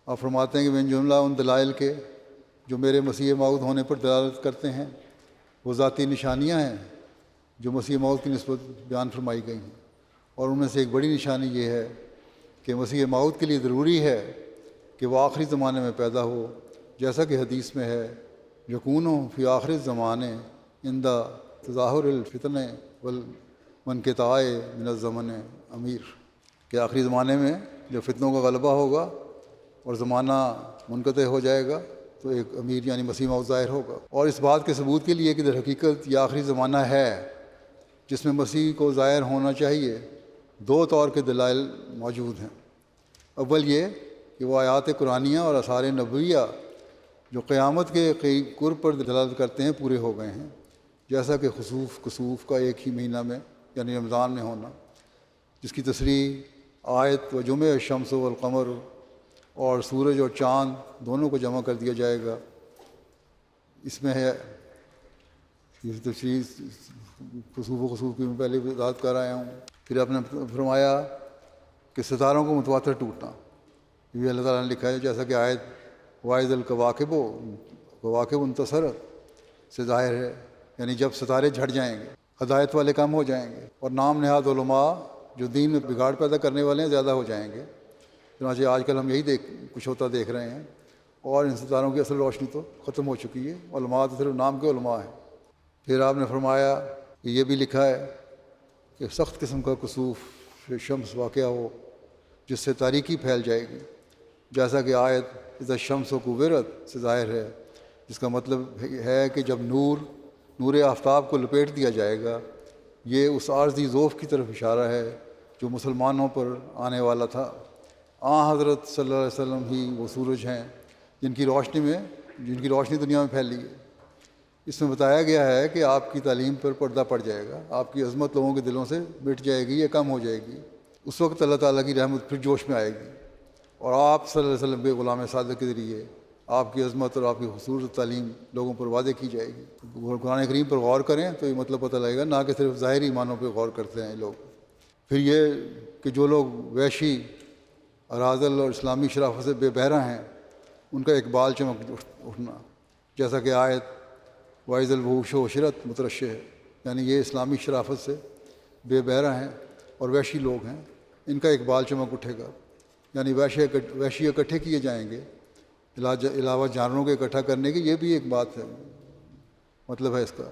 آپ فرماتے ہیں کہ من جملہ ان دلائل کے جو میرے مسیح موعود ہونے پر دلالت کرتے ہیں وہ ذاتی نشانیاں ہیں جو مسیح موعود کی نسبت بیان فرمائی گئی ہیں، اور ان میں سے ایک بڑی نشانی یہ ہے کہ مسیح موعود کے لیے ضروری ہے کہ وہ آخری زمانے میں پیدا ہو، جیسا کہ حدیث میں ہے یکون فی آخر زمانے عند تظاہر الفتن والانقطاع من الزمن امیر، کہ آخری زمانے میں جب فتنوں کا غلبہ ہوگا اور زمانہ منقطع ہو جائے گا تو ایک امیر یعنی مسیح موعود ظاہر ہوگا۔ اور اس بات کے ثبوت کے لیے کہ در حقیقت یہ آخری زمانہ ہے جس میں مسیح کو ظاہر ہونا چاہیے، دو طور کے دلائل موجود ہیں۔ اول یہ کہ وہ آیات قرآنیہ اور آثار نبویہ جو قیامت کے قرب پر دلالت کرتے ہیں پورے ہو گئے ہیں، جیسا کہ خسوف کسوف کا ایک ہی مہینہ میں یعنی رمضان میں ہونا، جس کی تصریح آیت و جمع الشمس والقمر اور سورج اور چاند دونوں کو جمع کر دیا جائے گا، اس میں ہے۔ یہ تشریح خسوف و خسوف کی میں پہلے وضاحت کر آیا ہوں۔ پھر آپ نے فرمایا کہ ستاروں کو متواتر ٹوٹنا، یہ بھی اللہ تعالیٰ نے لکھا ہے، جیسا کہ آیت واعظ الکواکب و کواکب انتصرت سے ظاہر ہے، یعنی جب ستارے جھڑ جائیں گے، ہدایت والے کم ہو جائیں گے، اور نام نہاد علماء جو دین میں بگاڑ پیدا کرنے والے ہیں زیادہ ہو جائیں گے۔ چنانچہ آج کل ہم یہی کچھ ہوتا دیکھ رہے ہیں، اور ان ستاروں کی اصل روشنی تو ختم ہو چکی ہے، علماء تو صرف نام کے علماء ہیں۔ پھر آپ نے فرمایا کہ یہ بھی لکھا ہے کہ سخت قسم کا کسوف شمس واقعہ ہو جس سے تاریکی پھیل جائے گی، جیسا کہ آیت اذا الشمس کورت سے ظاہر ہے، جس کا مطلب ہے کہ جب نور آفتاب کو لپیٹ دیا جائے گا۔ یہ اس عارضی ذوف کی طرف اشارہ ہے جو مسلمانوں پر آنے والا تھا۔ حضرت صلی اللہ علیہ وسلم ہی وہ سورج ہیں جن کی روشنی دنیا میں پھیلی ہے۔ اس میں بتایا گیا ہے کہ آپ کی تعلیم پر پردہ پڑ جائے گا، آپ کی عظمت لوگوں کے دلوں سے مٹ جائے گی یا کم ہو جائے گی۔ اس وقت اللہ تعالیٰ کی رحمت پھر جوش میں آئے گی، اور آپ صلی اللہ علیہ وسلم کے غلام صادق کے ذریعے آپ کی عظمت اور آپ کی خصوصی تعلیم لوگوں پر واضح کی جائے گی۔ قرآن کریم پر غور کریں تو یہ مطلب پتہ لگے گا، نہ کہ صرف ظاہری معنوں پہ غور کرتے ہیں لوگ۔ پھر یہ کہ جو لوگ وحشی، اراذل اور اسلامی شرافت سے بے بہرہ ہیں، ان کا اقبال چمک اٹھنا، جیسا کہ آیت وائز الوحوش و عشرت مترشح ہے، یعنی یہ اسلامی شرافت سے بے بہرہ ہیں اور وحشی لوگ ہیں، ان کا اقبال چمک اٹھے گا، یعنی وحشی اکٹھے کیے جائیں گے علاوہ جانوروں کے اکٹھا کرنے کی۔ یہ بھی ایک بات ہے، مطلب ہے اس کا۔